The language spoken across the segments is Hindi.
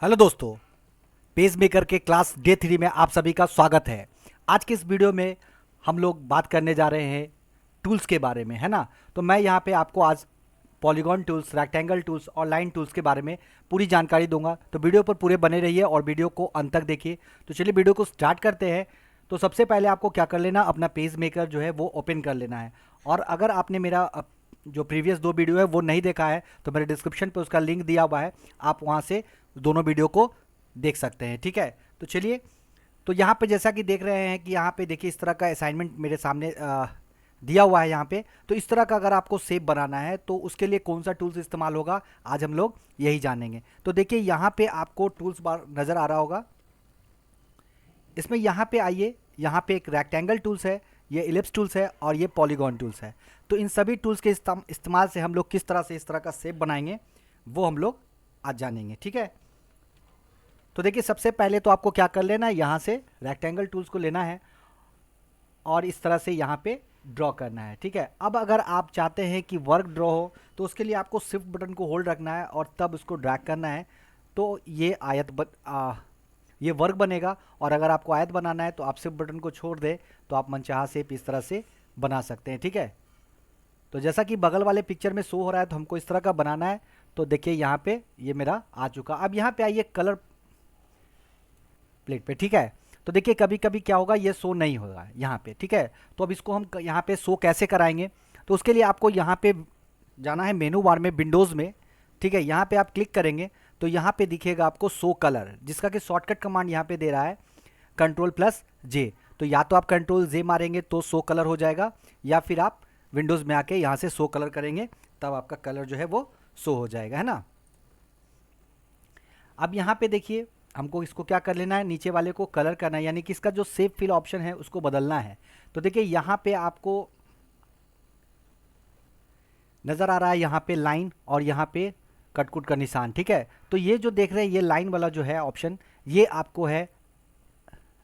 हेलो दोस्तों, पेज मेकर के क्लास डे 3 में आप सभी का स्वागत है। आज के इस वीडियो में हम लोग बात करने जा रहे हैं टूल्स के बारे में, है ना। तो मैं यहाँ पे आपको आज पॉलीगॉन टूल्स, रेक्टेंगल टूल्स और लाइन टूल्स के बारे में पूरी जानकारी दूंगा। तो वीडियो पर पूरे बने रहिए और वीडियो को अंत तक देखिए। तो चलिए वीडियो को स्टार्ट करते हैं। तो सबसे पहले आपको क्या कर लेना, अपना पेज मेकर जो है वो ओपन कर लेना है। और अगर आपने मेरा जो प्रीवियस 2 वीडियो है वो नहीं देखा है तो मेरे डिस्क्रिप्शन पे उसका लिंक दिया हुआ है, आप वहाँ से दोनों वीडियो को देख सकते हैं। ठीक है, तो चलिए। तो यहाँ पे जैसा कि देख रहे हैं कि यहाँ पे देखिए इस तरह का असाइनमेंट मेरे सामने दिया हुआ है यहाँ पे। तो इस तरह का अगर आपको शेप बनाना है तो उसके लिए कौन सा टूल्स इस्तेमाल होगा, आज हम लोग यही जानेंगे। तो देखिए यहाँ पे आपको टूल्स बार नज़र आ रहा होगा। इसमें यहाँ पे आइए, यहाँ पे एक रेक्टेंगल टूल्स है, ये इलिप्स टूल्स है और ये पॉलीगॉन टूल्स है। तो इन सभी टूल्स के इस्तेमाल से हम लोग किस तरह से इस तरह का शेप बनाएंगे वो हम लोग आज जानेंगे। ठीक है, तो देखिए सबसे पहले तो आपको क्या कर लेना है, यहाँ से रेक्टेंगल टूल्स को लेना है और इस तरह से यहाँ पे ड्रॉ करना है। ठीक है, अब अगर आप चाहते हैं कि वर्क ड्रॉ हो तो उसके लिए आपको शिफ्ट बटन को होल्ड रखना है और तब उसको ड्रैग करना है। तो ये ये वर्क बनेगा। और अगर आपको आयत बनाना है तो आप शिफ्ट बटन को छोड़ दें तो आप मनचाहा शेप इस तरह से बना सकते हैं। ठीक है, तो जैसा कि बगल वाले पिक्चर में शो हो रहा है तो हमको इस तरह का बनाना है। तो देखिए यहाँ पे ये मेरा आ चुका। अब यहाँ पे आइए कलर प्लेट पे। ठीक है, तो देखिए कभी कभी क्या होगा, ये शो नहीं होगा यहाँ पे। ठीक है, तो अब इसको हम यहाँ पे शो कैसे कराएंगे, तो उसके लिए आपको यहाँ पे जाना है मेनू बार में, विंडोज़ में। ठीक है, यहाँ पे आप क्लिक करेंगे तो यहाँ पे दिखेगा आपको शो कलर, जिसका कि शॉर्टकट कमांड यहाँ पे दे रहा है Ctrl+J। तो या तो आप Ctrl+J मारेंगे तो शो कलर हो जाएगा, या फिर आप विंडोज़ में आके यहाँ से शो कलर करेंगे तब आपका कलर जो है वो शो हो जाएगा, है ना। अब यहाँ पे देखिए हमको इसको क्या कर लेना है, नीचे वाले को कलर करना है, यानी कि इसका जो सेव फिल ऑप्शन है उसको बदलना है। तो देखिए यहाँ पे आपको नज़र आ रहा है यहाँ पे लाइन और यहाँ पे कटकुट का निशान। ठीक है, तो ये जो देख रहे हैं ये लाइन वाला जो है ऑप्शन, ये आपको है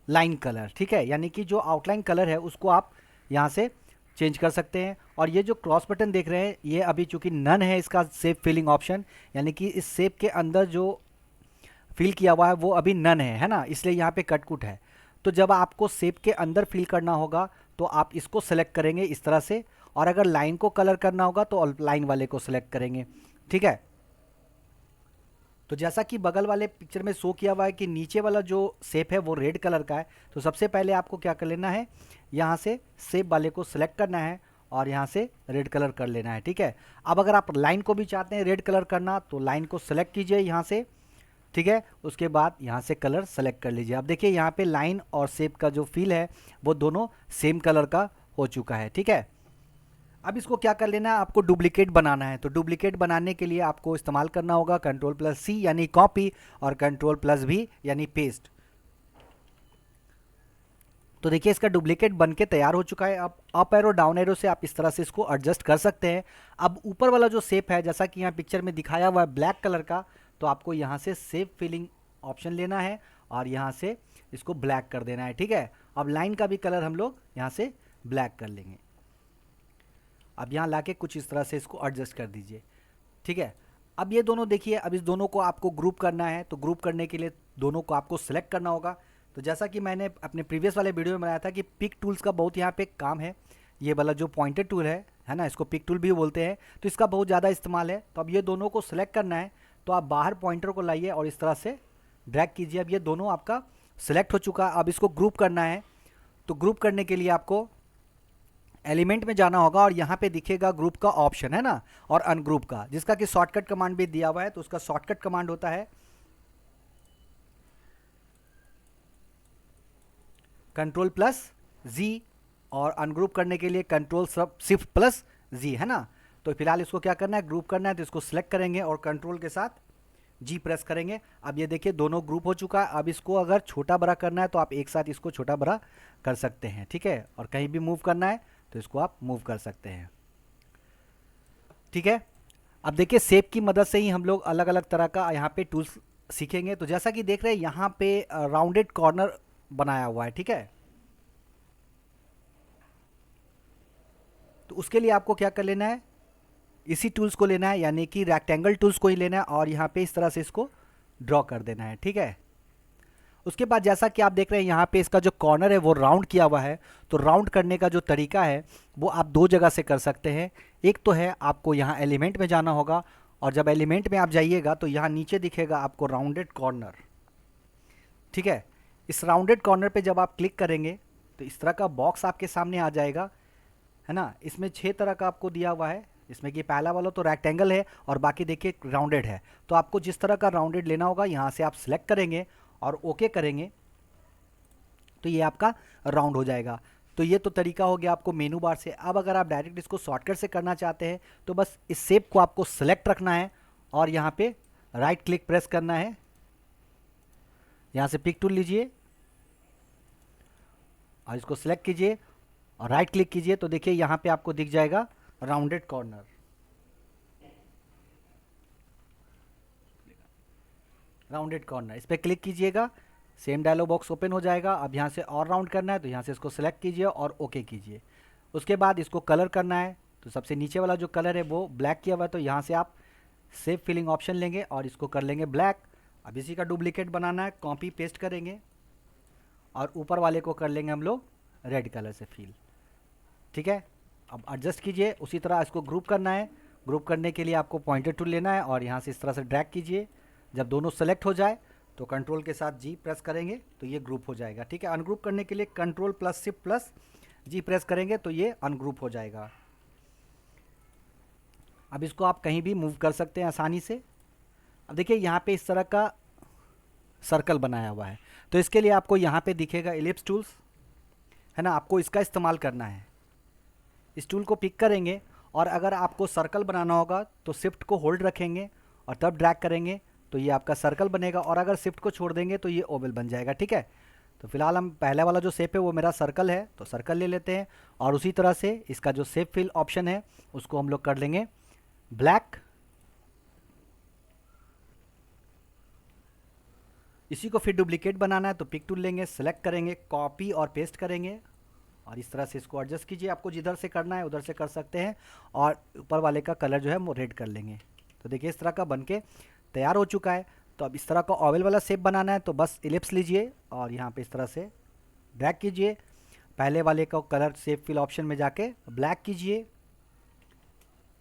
लाइन कलर। ठीक है, यानी कि जो आउटलाइन कलर है उसको आप यहाँ से चेंज कर सकते हैं। और ये जो क्रॉस बटन देख रहे हैं ये अभी चूंकि नन है इसका सेव फिलिंग ऑप्शन, यानी कि इस सेव के अंदर जो फिल किया हुआ है वो अभी नन है ना, इसलिए यहाँ पे कटकुट है। तो जब आपको शेप के अंदर फिल करना होगा तो आप इसको सेलेक्ट करेंगे इस तरह से, और अगर लाइन को कलर करना होगा तो लाइन वाले को सेलेक्ट करेंगे। ठीक है, तो जैसा कि बगल वाले पिक्चर में शो किया हुआ है कि नीचे वाला जो शेप है वो रेड कलर का है। तो सबसे पहले आपको क्या कर लेना है, यहाँ से शेप वाले को सिलेक्ट करना है और यहाँ से रेड कलर कर लेना है। ठीक है, अब अगर आप लाइन को भी चाहते हैं रेड कलर करना तो लाइन को सेलेक्ट कीजिए यहाँ से। ठीक है, उसके बाद यहाँ से कलर सेलेक्ट कर लीजिए। अब देखिए यहाँ पे लाइन और शेप का जो फील है वो दोनों सेम कलर का हो चुका है। ठीक है, अब इसको क्या कर लेना है, आपको डुप्लीकेट बनाना है। तो डुप्लीकेट बनाने के लिए आपको इस्तेमाल करना होगा Ctrl+C यानी कॉपी और Ctrl+V यानी पेस्ट। तो देखिए इसका डुप्लीकेट बन के तैयार हो चुका है। अब अप एरो डाउन एरो से आप इस तरह से इसको एडजस्ट कर सकते हैं। अब ऊपर वाला जो शेप है जैसा कि यहाँ पिक्चर में दिखाया हुआ है ब्लैक कलर का, तो आपको यहाँ से शेप फिलिंग ऑप्शन लेना है और यहाँ से इसको ब्लैक कर देना है। ठीक है, अब लाइन का भी कलर हम लोग यहाँ से ब्लैक कर लेंगे। अब यहाँ लाके कुछ इस तरह से इसको एडजस्ट कर दीजिए। ठीक है, अब ये दोनों देखिए, अब इस दोनों को आपको ग्रुप करना है। तो ग्रुप करने के लिए दोनों को आपको सेलेक्ट करना होगा। तो जैसा कि मैंने अपने प्रीवियस वाले वीडियो में बताया था कि पिक टूल्स का बहुत यहाँ पे काम है। ये वाला जो पॉइंटेड टूल है ना, इसको पिक टूल भी बोलते हैं, तो इसका बहुत ज़्यादा इस्तेमाल है। तो अब ये दोनों को सेलेक्ट करना है तो आप बाहर पॉइंटर को लाइए और इस तरह से ड्रैग कीजिए। अब ये दोनों आपका सेलेक्ट हो चुका। अब इसको ग्रुप करना है। तो ग्रुप करने के लिए आपको एलिमेंट में जाना होगा और यहाँ पे दिखेगा ग्रुप का ऑप्शन, है ना, और अनग्रुप का, जिसका कि शॉर्टकट कमांड भी दिया हुआ है। तो उसका शॉर्टकट कमांड होता है Ctrl+Z, और अनग्रुप करने के लिए Ctrl+Shift+Z, है ना। तो फिलहाल इसको क्या करना है, ग्रुप करना है। तो इसको सिलेक्ट करेंगे और कंट्रोल के साथ जी प्रेस करेंगे। अब ये देखिए दोनों ग्रुप हो चुका है। अब इसको अगर छोटा बड़ा करना है तो आप एक साथ इसको छोटा बड़ा कर सकते हैं। ठीक है, और कहीं भी मूव करना है तो इसको आप मूव कर सकते हैं। ठीक है, अब देखिए शेप की मदद से ही हम लोग अलग अलग तरह का यहाँ पे टूल्स सीखेंगे। तो जैसा कि देख रहे हैं यहाँ पे राउंडेड कॉर्नर बनाया हुआ है। ठीक है, तो उसके लिए आपको क्या कर लेना है, इसी टूल्स को लेना है, यानी कि रेक्टेंगल टूल्स को ही लेना है और यहाँ पे इस तरह से इसको ड्रॉ कर देना है, ठीक है। उसके बाद जैसा कि आप देख रहे हैं यहाँ पे इसका जो कॉर्नर है वो राउंड किया हुआ है, तो राउंड करने का जो तरीका है वो आप दो जगह से कर सकते हैं। एक तो है आपको यहाँ एलिमेंट में जाना होगा, और जब एलिमेंट में आप जाइएगा तो यहाँ नीचे दिखेगा आपको राउंडेड कॉर्नर, ठीक है। इस राउंडेड कॉर्नर पे जब आप क्लिक करेंगे तो इस तरह का बॉक्स आपके सामने आ जाएगा, है ना। इसमें 6 तरह का आपको दिया हुआ है, इसमें कि पहला वाला तो रेक्टेंगल है और बाकी देखिए राउंडेड है। तो आपको जिस तरह का राउंडेड लेना होगा यहाँ से आप सिलेक्ट करेंगे और ओके करेंगे तो ये आपका राउंड हो जाएगा। तो ये तो तरीका हो गया आपको मेनू बार से। अब अगर आप डायरेक्ट इसको शॉर्टकट से करना चाहते हैं तो बस इस शेप को आपको सेलेक्ट रखना है और यहाँ पे राइट क्लिक प्रेस करना है, यहाँ से पिक टूल लीजिए और इसको सेलेक्ट कीजिए और राइट क्लिक कीजिए, तो देखिए यहाँ पे आपको दिख जाएगा राउंडेड कॉर्नर। राउंडेड कॉर्नर इस पर क्लिक कीजिएगा, सेम डायलॉग बॉक्स ओपन हो जाएगा। अब यहाँ से और राउंड करना है तो यहाँ से इसको सेलेक्ट कीजिए और ओके कीजिए। उसके बाद इसको कलर करना है, तो सबसे नीचे वाला जो कलर है वो ब्लैक किया हुआ है, तो यहाँ से आप सेव फिलिंग ऑप्शन लेंगे और इसको कर लेंगे ब्लैक। अब इसी का डुप्लीकेट बनाना है, कॉपी पेस्ट करेंगे और ऊपर वाले को कर लेंगे हम लोग रेड कलर से फिल, ठीक है। अब एडजस्ट कीजिए, उसी तरह इसको ग्रुप करना है। ग्रुप करने के लिए आपको पॉइंटर टूल लेना है और यहाँ से इस तरह से ड्रैग कीजिए। जब दोनों सेलेक्ट हो जाए तो कंट्रोल के साथ जी प्रेस करेंगे तो ये ग्रुप हो जाएगा, ठीक है। अनग्रुप करने के लिए कंट्रोल प्लस शिफ्ट प्लस जी प्रेस करेंगे तो ये अनग्रुप हो जाएगा। अब इसको आप कहीं भी मूव कर सकते हैं आसानी से। अब देखिए यहाँ पे इस तरह का सर्कल बनाया हुआ है, तो इसके लिए आपको यहाँ पे दिखेगा एलिप्स टूल्स, है ना। आपको इसका इस्तेमाल करना है, इस टूल को पिक करेंगे और अगर आपको सर्कल बनाना होगा तो शिफ्ट को होल्ड रखेंगे और तब ड्रैग करेंगे तो ये आपका सर्कल बनेगा, और अगर शिफ्ट को छोड़ देंगे तो ये ओवल बन जाएगा, ठीक है। तो फिलहाल हम पहले वाला जो शेप है वो मेरा सर्कल है तो सर्कल ले लेते हैं, और उसी तरह से इसका जो शेप फिल ऑप्शन है उसको हम लोग कर लेंगे ब्लैक। इसी को फिर डुप्लीकेट बनाना है तो पिक टूल लेंगे, सेलेक्ट करेंगे, कॉपी और पेस्ट करेंगे और इस तरह से इसको एडजस्ट कीजिए। आपको जिधर से करना है उधर से कर सकते हैं, और ऊपर वाले का कलर जो है वो रेड कर लेंगे। तो देखिए इस तरह का बनके तैयार हो चुका है। तो अब इस तरह का ओवल वाला शेप बनाना है तो बस इलिप्स लीजिए और यहाँ पे इस तरह से ड्रैग कीजिए। पहले वाले का कलर शेप फिल ऑप्शन में जाके ब्लैक कीजिए,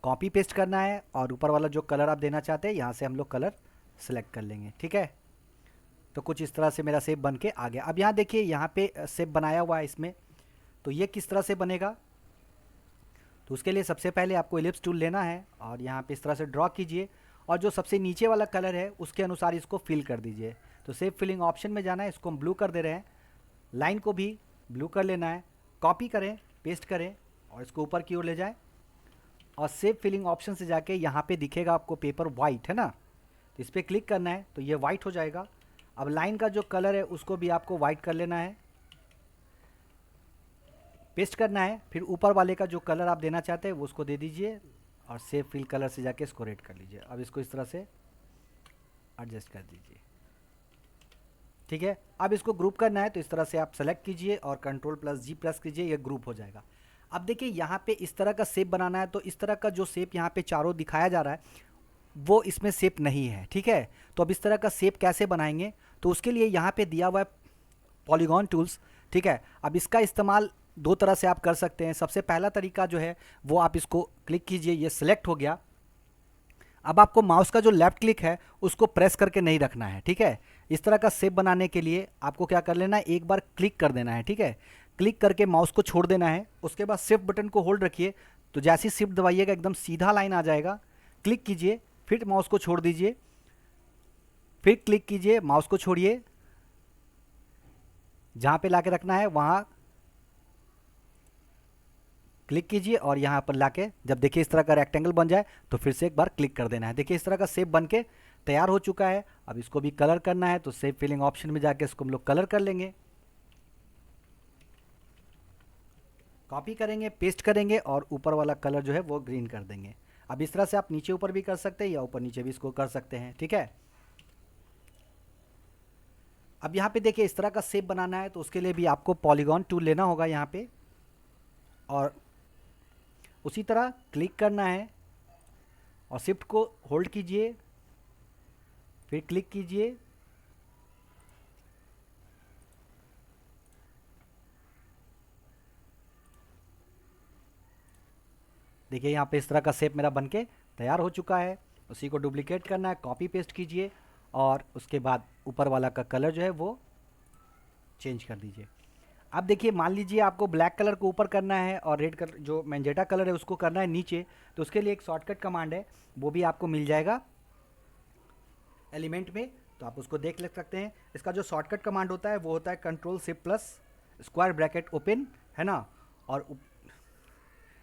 कॉपी पेस्ट करना है और ऊपर वाला जो कलर आप देना चाहते हैं यहाँ से हम लोग कलर सेलेक्ट कर लेंगे, ठीक है। तो कुछ इस तरह से मेरा शेप बन के आ गया। अब यहाँ देखिए यहाँ पे शेप बनाया हुआ है इसमें, तो ये किस तरह से बनेगा। तो उसके लिए सबसे पहले आपको एलिप्स टूल लेना है और यहाँ पे इस तरह से ड्रॉ कीजिए और जो सबसे नीचे वाला कलर है उसके अनुसार इसको फिल कर दीजिए। तो शेप फिलिंग ऑप्शन में जाना है, इसको हम ब्लू कर दे रहे हैं, लाइन को भी ब्लू कर लेना है, कॉपी करें, पेस्ट करें और इसको ऊपर की ओर ले जाएं और शेप फिलिंग ऑप्शन से जाके यहाँ पे दिखेगा आपको पेपर वाइट, है ना। तो इस पर क्लिक करना है तो ये वाइट हो जाएगा। अब लाइन का जो कलर है उसको भी आपको वाइट कर लेना है, पेस्ट करना है, फिर ऊपर वाले का जो कलर आप देना चाहते हैं वो उसको दे दीजिए और सेव फिल कलर से जाके इसको रेड कर लीजिए। अब इसको इस तरह से एडजस्ट कर दीजिए, ठीक है। अब इसको ग्रुप करना है तो इस तरह से आप सेलेक्ट कीजिए और कंट्रोल प्लस जी प्रेस कीजिए, ये ग्रुप हो जाएगा। अब देखिए यहाँ पे इस तरह का शेप बनाना है, तो इस तरह का जो शेप यहाँ पे चारों दिखाया जा रहा है वो इसमें शेप नहीं है, ठीक है। तो अब इस तरह का शेप कैसे बनाएंगे, तो उसके लिए यहाँ पे दिया हुआ है पॉलीगॉन टूल्स, ठीक है। अब इसका इस्तेमाल दो तरह से आप कर सकते हैं। सबसे पहला तरीका जो है वो आप इसको क्लिक कीजिए, ये सिलेक्ट हो गया। अब आपको माउस का जो लेफ्ट क्लिक है उसको प्रेस करके नहीं रखना है, ठीक है। इस तरह का शेप बनाने के लिए आपको क्या कर लेना है, एक बार क्लिक कर देना है, ठीक है। क्लिक करके माउस को छोड़ देना है, उसके बाद शिफ्ट बटन को होल्ड रखिए, तो जैसे ही शिफ्ट दबाइएगा एकदम सीधा लाइन आ जाएगा। क्लिक कीजिए, फिर माउस को छोड़ दीजिए, फिर क्लिक कीजिए, माउस को छोड़िए, जहाँ पे लाके रखना है वहाँ क्लिक कीजिए और यहाँ पर लाके जब देखिए इस तरह का रेक्टेंगल बन जाए तो फिर से एक बार क्लिक कर देना है। देखिए इस तरह का शेप बन के तैयार हो चुका है। अब इसको भी कलर करना है तो शेप फिलिंग ऑप्शन में जाके इसको हम लोग कलर कर लेंगे, कॉपी करेंगे, पेस्ट करेंगे और ऊपर वाला कलर जो है वो ग्रीन कर देंगे। अब इस तरह से आप नीचे ऊपर भी कर सकते हैं या ऊपर नीचे भी इसको कर सकते हैं, ठीक है। अब यहाँ पे देखिए इस तरह का शेप बनाना है तो उसके लिए भी आपको पॉलीगॉन टूल लेना होगा यहाँ पे, और उसी तरह क्लिक करना है और शिफ्ट को होल्ड कीजिए, फिर क्लिक कीजिए, देखिए यहाँ पे इस तरह का शेप मेरा बनके तैयार हो चुका है। उसी को डुप्लीकेट करना है, कॉपी पेस्ट कीजिए और उसके बाद ऊपर वाला का कलर जो है वो चेंज कर दीजिए। अब देखिए मान लीजिए आपको ब्लैक कलर को ऊपर करना है और रेड कलर जो मैजेंटा कलर है उसको करना है नीचे, तो उसके लिए एक शॉर्टकट कमांड है, वो भी आपको मिल जाएगा एलिमेंट में, तो आप उसको देख ले सकते हैं। इसका जो शॉर्टकट कमांड होता है वो होता है control shift plus square bracket open, है ना। और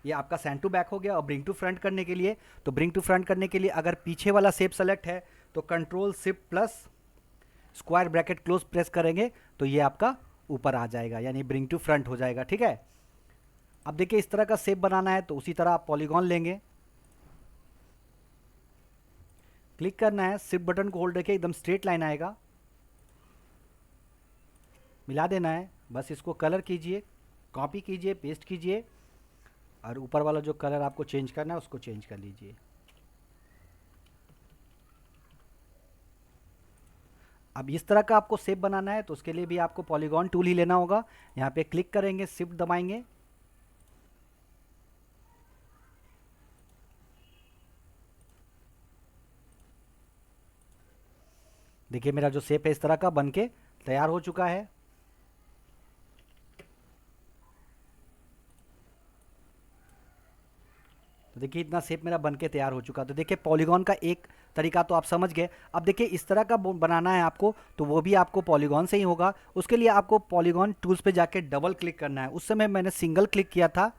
ये आपका सेंड टू बैक हो गया। और ब्रिंग टू फ्रंट करने के लिए, तो ब्रिंग टू फ्रंट करने के लिए अगर पीछे वाला शेप सेलेक्ट है तो control shift plus square bracket close press करेंगे तो ये आपका ऊपर आ जाएगा, यानी ब्रिंग टू फ्रंट हो जाएगा, ठीक है। अब देखिए इस तरह का शेप बनाना है तो उसी तरह आप पॉलीगॉन लेंगे, क्लिक करना है, शिफ्ट बटन को होल्ड रखिए, एकदम स्ट्रेट लाइन आएगा, मिला देना है। बस इसको कलर कीजिए, कॉपी कीजिए, पेस्ट कीजिए और ऊपर वाला जो कलर आपको चेंज करना है उसको चेंज कर लीजिए। अब इस तरह का आपको शेप बनाना है तो उसके लिए भी आपको पॉलीगॉन टूल ही लेना होगा। यहाँ पे क्लिक करेंगे, शिफ्ट दबाएंगे, देखिए मेरा जो शेप है इस तरह का बनके तैयार हो चुका है। तो देखिए इतना शेप मेरा बनके तैयार हो चुका। तो देखिए पॉलीगॉन का एक तरीका तो आप समझ गए। अब देखिए इस तरह का बनाना है आपको, तो वो भी आपको पॉलीगॉन से ही होगा। उसके लिए आपको पॉलीगॉन टूल्स पे जाके डबल क्लिक करना है। उस समय मैंने सिंगल क्लिक किया था,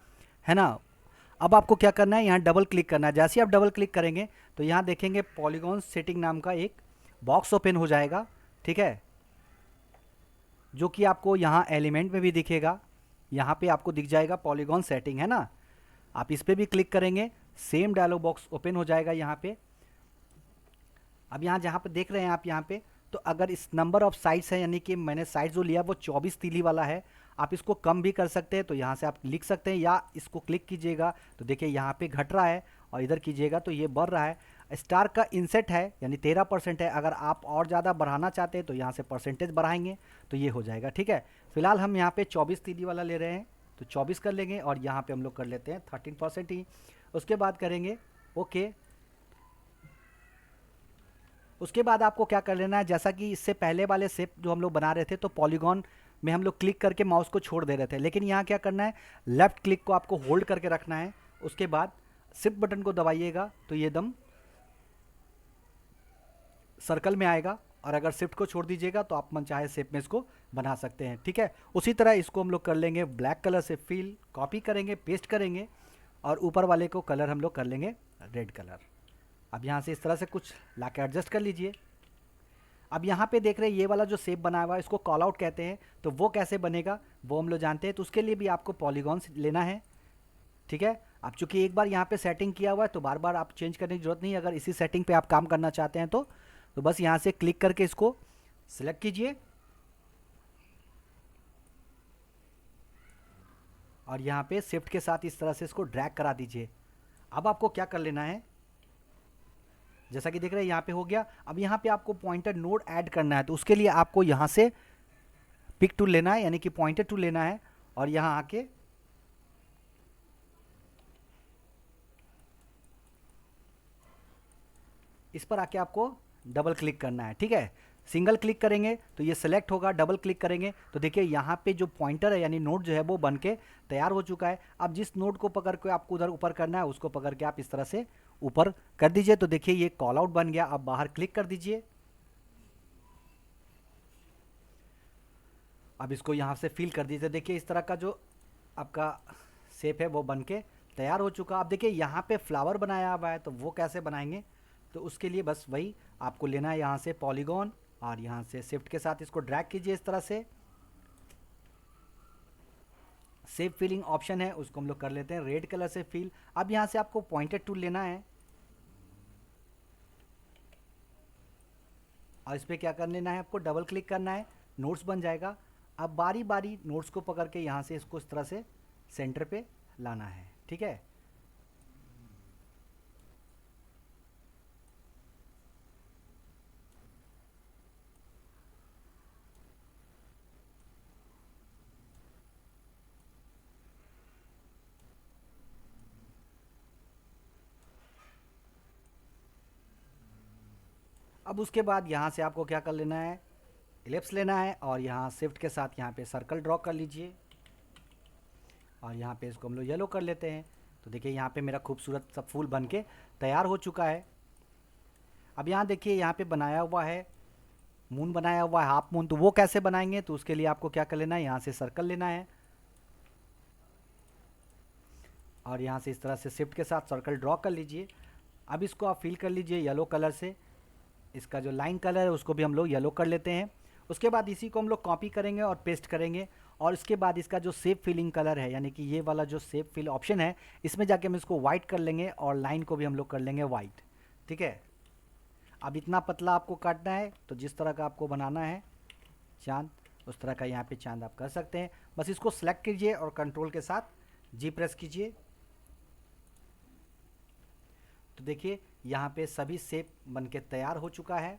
है ना। अब आपको क्या करना है, यहाँ डबल क्लिक करना है। जैसे ही आप डबल क्लिक करेंगे तो यहाँ देखेंगे पॉलीगॉन सेटिंग नाम का एक बॉक्स ओपन हो जाएगा, ठीक है, जो कि आपको यहाँ एलिमेंट में भी दिखेगा। यहाँ पे आपको दिख जाएगा पॉलीगॉन सेटिंग, है ना। आप इस पर भी क्लिक करेंगे, सेम डायलॉग बॉक्स ओपन हो जाएगा यहाँ पे। अब यहाँ जहाँ पे देख रहे हैं आप यहाँ पे, तो अगर इस नंबर ऑफ साइड्स है, यानी कि मैंने साइड जो लिया वो 24 तीली वाला है, आप इसको कम भी कर सकते हैं, तो यहाँ से आप लिख सकते हैं, या इसको क्लिक कीजिएगा तो देखिए यहाँ पे घट रहा है और इधर कीजिएगा तो ये बढ़ रहा है। स्टार का इंसेट है यानी 13% है। अगर आप और ज़्यादा बढ़ाना चाहते हैं तो यहाँ से परसेंटेज बढ़ाएंगे तो ये हो जाएगा, ठीक है। फिलहाल हम यहाँ पे 24 तीली वाला ले रहे हैं तो 24 कर लेंगे और यहाँ पे हम लोग कर लेते हैं 13% ही। उसके बाद करेंगे ओके। उसके बाद आपको क्या कर लेना है, जैसा कि इससे पहले वाले शेप जो हम लोग बना रहे थे तो पॉलीगॉन में हम लोग क्लिक करके माउस को छोड़ दे रहे थे, लेकिन यहाँ क्या करना है, लेफ्ट क्लिक को आपको होल्ड करके रखना है। उसके बाद शिफ्ट बटन को दबाइएगा तो ये दम सर्कल में आएगा, और अगर शिफ्ट को छोड़ दीजिएगा तो आप मनचाहे शेप में इसको बना सकते हैं, ठीक है। उसी तरह इसको हम लोग कर लेंगे ब्लैक कलर से फिल, कॉपी करेंगे, पेस्ट करेंगे और ऊपर वाले को कलर हम लोग कर लेंगे रेड कलर। अब यहाँ से इस तरह से कुछ ला के एडजस्ट कर लीजिए। अब यहाँ पे देख रहे हैं ये वाला जो शेप बना हुआ है इसको कॉल आउट कहते हैं, तो वो कैसे बनेगा वो हम लोग जानते हैं। तो उसके लिए भी आपको पॉलीगॉन लेना है, ठीक है। आप चूंकि एक बार यहाँ पे सेटिंग किया हुआ है तो बार बार आप चेंज करने की जरूरत नहीं। अगर इसी सेटिंग पे आप काम करना चाहते हैं तो बस यहाँ से क्लिक करके इसको सिलेक्ट कीजिए और यहाँ पे शिफ्ट के साथ इस तरह से इसको ड्रैग करा दीजिए। अब आपको क्या कर लेना है, जैसा कि देख रहे हैं यहाँ पे हो गया। अब यहाँ पे आपको पॉइंटर नोड ऐड करना है, तो उसके लिए आपको यहाँ से पिक टूल लेना है, यानी कि पॉइंटर टूल लेना है और यहाँ आके इस पर आके आपको डबल क्लिक करना है, ठीक है। सिंगल क्लिक करेंगे तो ये सेलेक्ट होगा, डबल क्लिक करेंगे तो देखिए यहाँ पे जो पॉइंटर है यानी नोड जो है वो बन के तैयार हो चुका है। अब जिस नोड को पकड़ के आपको उधर ऊपर करना है उसको पकड़ के आप इस तरह से ऊपर कर दीजिए, तो देखिए ये कॉल आउट बन गया। अब बाहर क्लिक कर दीजिए। अब इसको यहाँ से फिल कर दीजिए, देखिए इस तरह का जो आपका शेप है वो बन के तैयार हो चुका। अब देखिए यहाँ पे फ्लावर बनाया हुआ है तो वो कैसे बनाएंगे, तो उसके लिए बस वही आपको लेना है, यहाँ से पॉलीगॉन और यहाँ से शिफ्ट के साथ इसको ड्रैग कीजिए इस तरह से। सेव फिलिंग ऑप्शन है उसको हम लोग कर लेते हैं रेड कलर से फिल। अब यहाँ से आपको पॉइंटर टूल लेना है और इस पर क्या कर लेना है, आपको डबल क्लिक करना है, नोट्स बन जाएगा। अब बारी बारी नोट्स को पकड़ के यहाँ से इसको इस तरह से सेंटर पे लाना है, ठीक है। अब उसके बाद यहाँ से आपको क्या कर लेना है, इलिप्स लेना है और यहाँ शिफ्ट के साथ यहाँ पे सर्कल ड्रॉ कर लीजिए और यहाँ पे इसको हम लोग येलो कर लेते हैं। तो देखिए यहाँ पे मेरा खूबसूरत सा फूल बन के तैयार हो चुका है। अब यहाँ देखिए यहाँ पे बनाया हुआ है मून, बनाया हुआ है हाफ मून। तो वो कैसे बनाएंगे, तो उसके लिए आपको क्या कर लेना है, यहाँ से सर्कल लेना है और यहाँ से इस तरह से शिफ्ट के साथ सर्कल ड्रॉ कर लीजिए। अब इसको आप फिल कर लीजिए येलो कलर से। इसका जो लाइन कलर है उसको भी हम लोग येलो कर लेते हैं। उसके बाद इसी को हम लोग कॉपी करेंगे और पेस्ट करेंगे और इसके बाद इसका जो शेप फिलिंग कलर है, यानी कि ये वाला जो शेप फिल ऑप्शन है, इसमें जाके हम इसको वाइट कर लेंगे और लाइन को भी हम लोग कर लेंगे वाइट। ठीक है, अब इतना पतला आपको काटना है, तो जिस तरह का आपको बनाना है चांद, उस तरह का यहाँ पे चांद आप कर सकते हैं। बस इसको सेलेक्ट कीजिए और कंट्रोल के साथ जी प्रेस कीजिए। तो देखिए यहाँ पे सभी शेप बन के तैयार हो चुका है।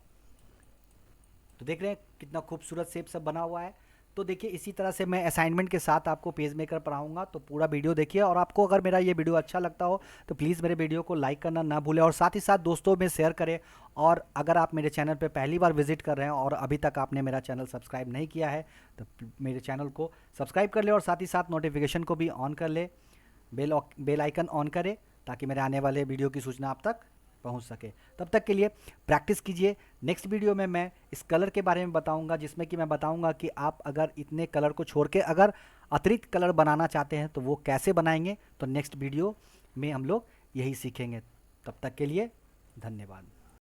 तो देख रहे हैं कितना खूबसूरत शेप सब बना हुआ है। तो देखिए इसी तरह से मैं असाइनमेंट के साथ आपको पेज मेकर पढ़ाऊंगा, तो पूरा वीडियो देखिए। और आपको अगर मेरा ये वीडियो अच्छा लगता हो तो प्लीज़ मेरे वीडियो को लाइक करना ना भूलें और साथ ही साथ दोस्तों में शेयर करें। और अगर आप मेरे चैनल पर पहली बार विजिट कर रहे हैं और अभी तक आपने मेरा चैनल सब्सक्राइब नहीं किया है तो मेरे चैनल को सब्सक्राइब कर ले और साथ ही साथ नोटिफिकेशन को भी ऑन कर ले, बेल आइकन ऑन करें ताकि मेरे आने वाले वीडियो की सूचना आप तक पहुंच सके। तब तक के लिए प्रैक्टिस कीजिए। नेक्स्ट वीडियो में मैं इस कलर के बारे में बताऊंगा, जिसमें कि मैं बताऊंगा कि आप अगर इतने कलर को छोड़ के अगर अतिरिक्त कलर बनाना चाहते हैं तो वो कैसे बनाएंगे। तो नेक्स्ट वीडियो में हम लोग यही सीखेंगे। तब तक के लिए धन्यवाद।